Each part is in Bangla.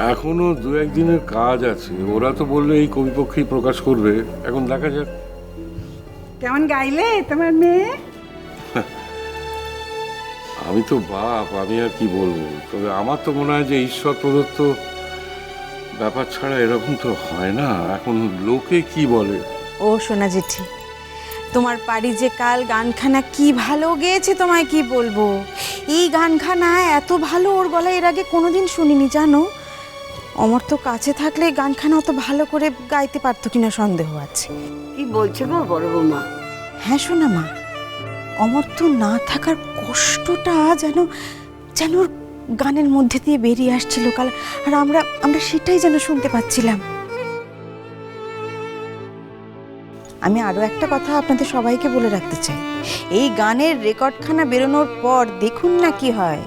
এখনো দু একদিনের কাজ আছে, ওরা তো বললে এই কবিপক্ষেই প্রকাশ করবে, এখন দেখা যাক। কেমন গাইলে তোমার মেয়ে? আমি তো বাপ, আমি আর কি বলবো, তবে আমার তো মনে হয় যে ঈশ্বর প্রদত্ত ব্যাপার ছাড়া এরকম তো হয় না। এখন লোকে কি বলে। ও সোনা জেঠি, তোমার পাড়ি যে কাল গানখানা কি ভালো গেয়েছে, তোমায় কি বলবো। এই গানখানা এত ভালো ওর গলায় এর আগে কোনোদিন শুনিনি জানো। অমর তো কাছে থাকলে গানখানা অত ভালো করে গাইতে পারতো কিনা সন্দেহ আছে। কি বলছো গো বড় বৌমা? হ্যাঁ সোনা মা, অমর তো না থাকার কষ্টটা যেন যেন ওর গানের মধ্যে দিয়ে বেরিয়ে আসছিল কাল, আর আমরা আমরা সেটাই যেন শুনতে পাচ্ছিলাম। আমি আরো একটা কথা আপনাদের সবাইকে বলে রাখতে চাই, এই গানের রেকর্ডখানা বেরোনোর পর দেখুন না কি হয়।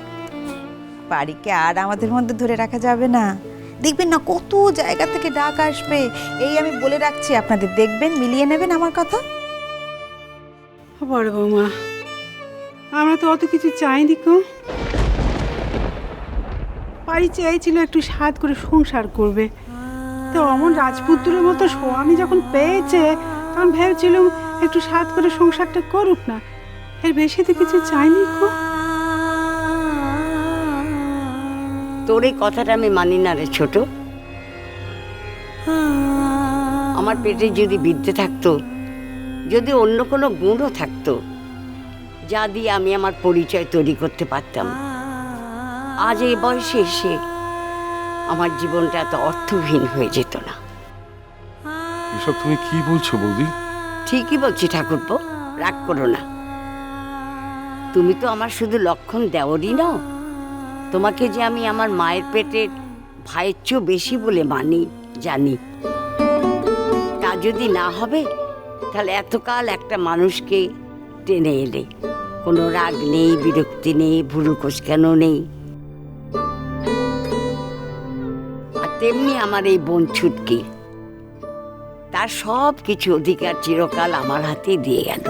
বাড়িকে আর আমাদের মধ্যে ধরে রাখা যাবে না, দেখবেন না কত জায়গা থেকে ডাক আসবে। এই আমি বলে রাখছি আপনাদের, দেখবেন মিলিয়ে নেবেন আমার কথা। বড় বৌমা, আমরা তো অত কিছু চাইনি কো। বাড়ি চেয়েছিল একটু স্বাদ করে সংসার করবে, তো অমন রাজপুত্রের মতো স্বামী যখন পেয়েছে তখন ভেবেছিলাম একটু স্বাদ করে সংসারটা করুক না, এর বেশি তো কিছু চাইনি কো। তোর এই কথাটা আমি মানি না রে ছোট। আমার পেটে যদি বিদ্যে থাকতো, যদি অন্য কোনো গুণও থাকতো যা দিয়ে আমি আমার পরিচয় তৈরি করতে পারতাম, আজ এই বয়সে এসে আমার জীবনটা এত অর্থহীন হয়ে যেত না। এসব তুমি কি বলছো বৌদি? ঠিকই বলছি ঠাকুরপো, রাগ করো না। তুমি তো আমার শুধু লক্ষণ দেওয়ারই নও, তোমাকে যে আমি আমার মায়ের পেটের ভাইয়ের চেয়েও বেশি বলে মানি, জানি। তা যদি না হবে তাহলে এতকাল একটা মানুষকে টেনে এলে, কোনো রাগ নেই, বিরক্তি নেই, ভুরু কোঁচকানো নেই। আর তেমনি আমার এই বোন ছুটকি, তার সব কিছু অধিকার চিরকাল আমার হাতে দিয়ে গেল।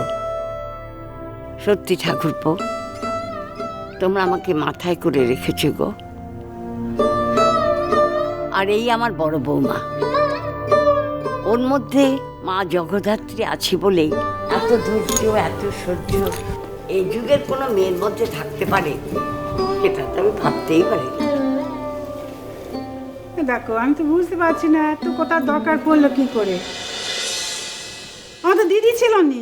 সত্যি ঠাকুরপো, তোমরা আমাকে মাথায় করে রেখেছ গো। আর এই আমার বড় বৌমা, ওর মধ্যে মা জগদ্ধাত্রী আছে বলেই এত ধৈর্য, এত সহ্য এই যুগের কোনো মেয়ের মধ্যে থাকতে পারে, সেটা তো আমি ভাবতেই পারি। দেখো, আমি তো বুঝতে পারছি না এত কোথার দরকার পড়লো কি করে। আমার তো দিদি ছিল নি,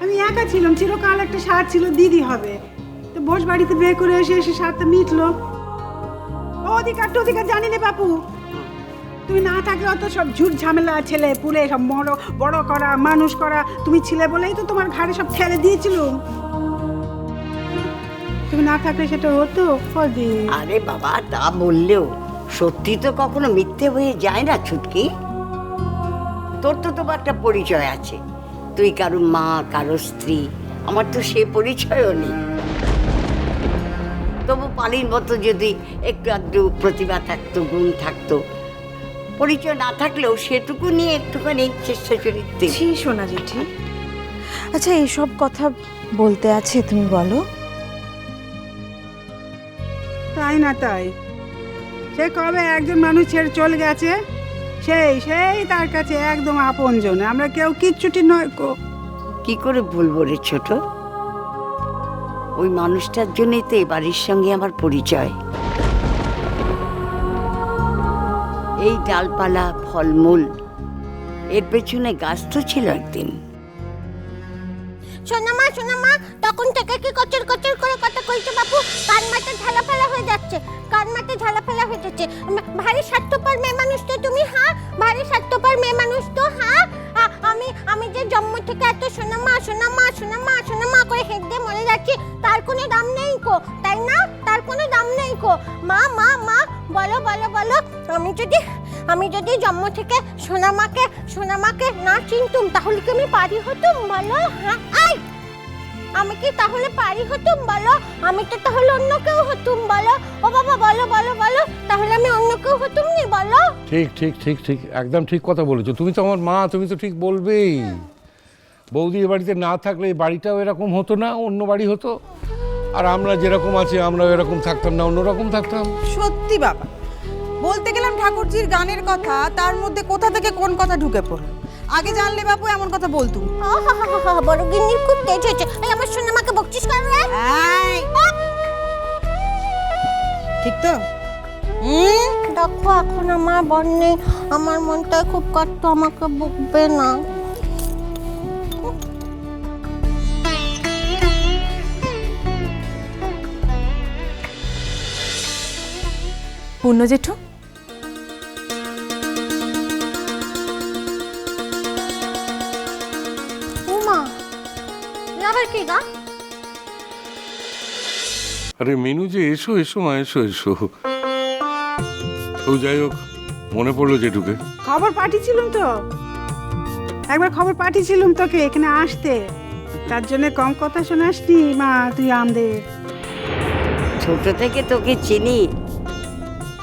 আমি একা ছিলাম, চিরকাল একটা স্বাদ ছিল দিদি হবে, তো বোস বাড়িতে বিয়ে করে এসে এসে স্বাদটা মিটলো। ও অধিকার তো অধিকার জানি না বাপু, তুমি না থাকলে অত সব ঝুট ঝামেলা, ছেলে পুলে সব বড় করা, মানুষ করা, তুমি ছিলে বলেই তো তোমার ঘাড়ে সব ঠেলে দিয়েছিল। তুমি না থাকলে সেটা হতো কদি। আরে বাবা, তা বললেও সত্যি তো কখনো মিথ্যে হয়ে যায় না ছুটকি। তোর তো তোমার একটা পরিচয় আছে, তুই কারো মা, কারো স্ত্রী। আমার তো সে পরিচয়ও নেই। তবু পালির মতো যদি একটু আধটু প্রতিভা থাকতো, গুণ থাকতো, পরিচয় না থাকলেও সেটুকু নিয়ে একটুখানি চেষ্টা চরিত্রে। ছি সোনা জেঠি, আচ্ছা এইসব কথা বলতে আছে তুমি বলো? তাই না তাই, সে কবে একজন মানুষ ছেড়ে চলে গেছে, সেই তার কাছে একদম আপনজন, আমরা কেউ কিচ্ছুটি নয় কো। কি করে বলবো রে ছোট, ওই মানুষটার জন্যই তো এই বাড়ির সঙ্গে আমার পরিচয়। এই ডালপালা, ফলমূল, এর পেছনে গাছ তো ছিল একদিন। সোনামা সোনামা, তখন থেকে কি কচর কচর করে কথা কইছো বাপু? কান মাথা ঝালা ফেলা হয়ে যাচ্ছে, কান মাথা ঝালা ফেলা হয়ে যাচ্ছে। ভারী স্বার্থপর মেয়ে মানুষ তো তুমি, হ্যাঁ? ভারী স্বার্থপর মেয়ে মানুষ তো, হ্যাঁ? আমি যে জন্ম থেকে এত সোনামা সোনামা সোনামা সোনামা করে হেঁটে মরে যাচ্ছি, তার কোনো দাম নেই কো, তাই না? তার কোনো দাম নেই কো। মা মা মা, বলো বলো বলো, আমি যদি জন্ম থেকে সোনামাকে না চিনতুম তাহলে কি আমি পারি হতুম বলো? হ্যাঁ, আমি কি তাহলে পারি হতুম বলো? আমি তো তাহলে অন্য কেউ হতুম বলো? ও বাবা বলো বলো বলো, তাহলে আমি অন্য কেউ হতুম নি বলো? ঠিক ঠিক ঠিক ঠিক, একদম ঠিক কথা বলেছো। তুমি তো আমার মা, তুমি তো ঠিক বলবেই। বৌদি এ বাড়িতে না থাকলে এই বাড়িটাও এরকম হতো না, অন্য বাড়ি হতো। আর আমরা যেরকম আছি আমরাও এরকম থাকতাম না, অন্যরকম থাকতাম। সত্যি বাবা, বলতে গেলাম ঠাকুরজির গানের কথা, তার মধ্যে কোথা থেকে কোন কথা ঢুকে পড়লো। আগে জানলে বাপু এমন কথা বলতুম। বড় গিন্নির খুব তেজ হয়েছে। এই আমার শোনা আমাকে বকছিস কেন রে? ঠিক তো? দেখো এখন আমার বর নেই, আমার মনটা খুব কাটত, আমাকে বকবে না। পূর্ণ জেঠু, উমা আবার কি গা? আরে মিনু যে, এসো এসো মা, এসো এসো। ও যাই হোক, মনে পড়লো জেঠুকে। খবর পাঠিয়েছিলাম তো, একবার খবর পাঠিয়েছিলাম তোকে এখানে আসতে, তার জন্য কম কথা শোনাসনি মা তুই আমাদের। ছোট থেকে তোকে চিনি,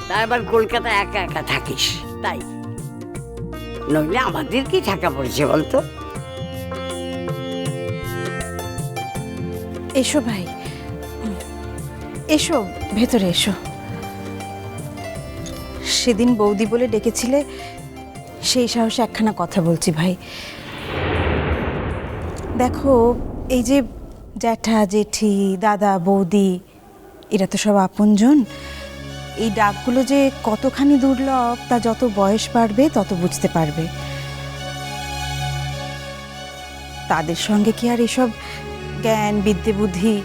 তারপর কলকাতা একা একা থাকিস, তাই নইলে আমাদের কি ঠাকা পড়েছে বলতো? এসো ভাই, এসো ভেতরে এসো। সেদিন বৌদি বলে ডেকেছিলে, সেই সাহসে একখানা কথা বলছি ভাই। দেখো, এই যে জ্যাঠা জেঠি দাদা বৌদি, এরা তো সব আপনজন। এই ডাকগুলো যে কতখানি দুর্লভ তা যত বয়স বাড়বে তত বুঝতে পারবে। তাদের সঙ্গে কি আর এসব জ্ঞান বিদ্যে বুদ্ধি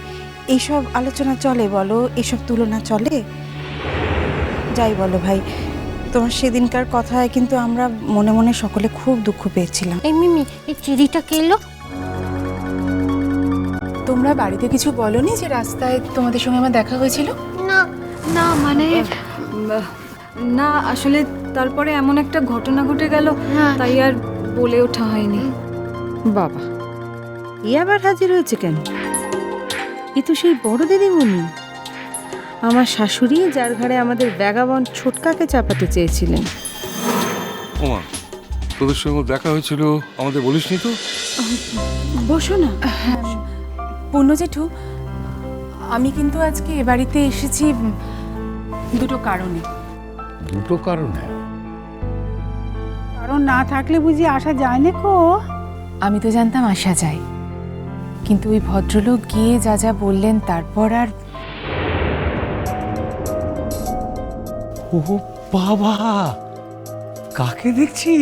এইসব আলোচনা চলে বলো? এসব তুলনা চলে? যাই বলো ভাই, তোমার সেদিনকার কথায় কিন্তু আমরা মনে মনে সকলে খুব দুঃখ পেয়েছিলাম। এই মিমি, এই চিড়িটা কে এলো? তোমরা বাড়িতে কিছু বলনি যে রাস্তায় তোমাদের সঙ্গে আমার দেখা হয়েছিল? না না মানে না, আসলে তারপরে এমন একটা ঘটনা ঘটে গেল, তাই আর বলে ওঠা হয়নি। বাবা, এ আবার হাজির হয়েছে কেন? এ তো সেই বড় দিদিমণি, আমার শাশুড়ি, যার ঘরে আমাদের ব্যাগাবন ছোটকাকে চাপাতে চেয়েছিলেন। ওমা, তোদের সঙ্গে দেখা হয়েছিল, আমাদের বলিসনি তো? বসো না। পূর্ণ জেঠু, আমি কিন্তু আজকে এ বাড়িতে এসেছি দুটো কারণে। দুটো কারণে? কারণ না থাকলে বুঝি আসা যায় না কো? আমি তো জানতাম আসা যায়, কিন্তু ওই ভদ্রলোক গিয়ে যা যা বললেন তারপর আর। ও বাবা, কাকে দেখছি?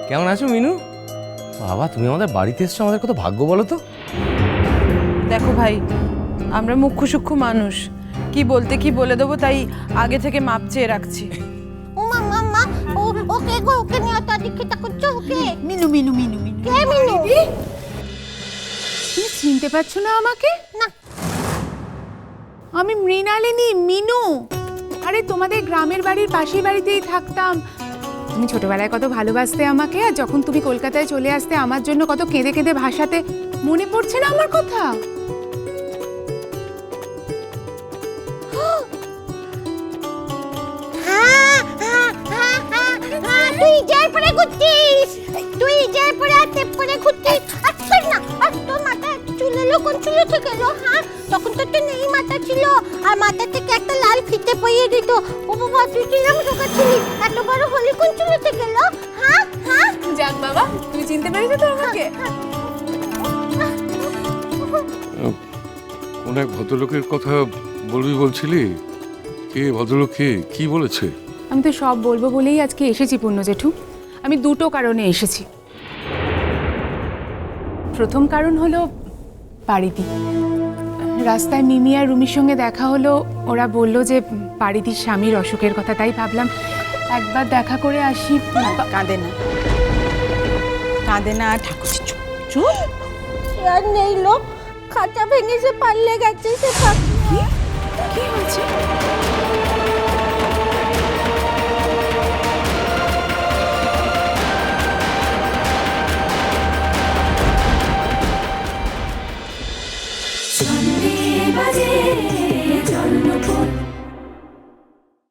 কেমন আছো মিনু? বাবা, তুমি আমাদের বাড়িতে এসছো, আমাদের কত ভাগ্য বলো তো। দেখো ভাই, আমরা মুখ্য সূক্ষ্ম মানুষ, কি বলতে কি বলে দেবো, তাই আগে থেকে মাপ চেয়ে রাখছি। উমা মাম্মা, ওকে গো, ওকে নিয়ে তো দীক্ষিতা করছো? ওকে মিনু মিনু মিনু মিনু। কে মিনু? তুমি চিনতে পারছো না আমাকে? না। আমি মৃণালিনী, মিনু। আরে তোমাদের গ্রামের বাড়ির পাশের বাড়িতেই থাকতাম। তুমি ছোটবেলায় কত ভালোবাসতে আমাকে, আর যখন তুমি কলকাতায় চলে আসতে আমার জন্য কত কেঁদে কেঁদে ভাসাতে। মনে পড়ছে না আমার কথা? তুই জয়পুরে ঘুরছিস, তুই জয়পুরে তেপুরে ঘুরছিস। আচ্ছা না, আর তোর মাথা চুল এলো, কোন চুল উঠে গেল? হ্যাঁ, তখন তো তোর নেই মাথা ছিল, আর মাথা থেকে একটা লাল ফিতে পরিয়ে দিত। ও বাবা, তুই কিরম ঢোকাচ্ছিলি? এত বড় হলি, কোন চুল উঠে গেল? হ্যাঁ হ্যাঁ। যাক বাবা, তুমি চিনতে পেরেছো তো আমাকে? অনেক ভদ্রলোকের কথা বলবি বলছিলি, কে ভদ্রলোক, কে কি বলেছে? আমি তো সব বলবো বলেই আজকে এসেছি পূর্ণ জেঠু। আমি দুটো কারণে এসেছি। প্রথম কারণ হলো পারিদি। রাস্তায় মিমি আর রুমির সঙ্গে দেখা হলো, ওরা বলল যে পারিদির স্বামীর অসুখের কথা, তাই ভাবলাম একবার দেখা করে আসি। কাঁদে না, কাঁদে না ঠাকুরজি, চুপ চুপ। আর নেই লোক, খাঁচা ভেঙে সে পাল্লে গেছে। সে কি হয়েছে?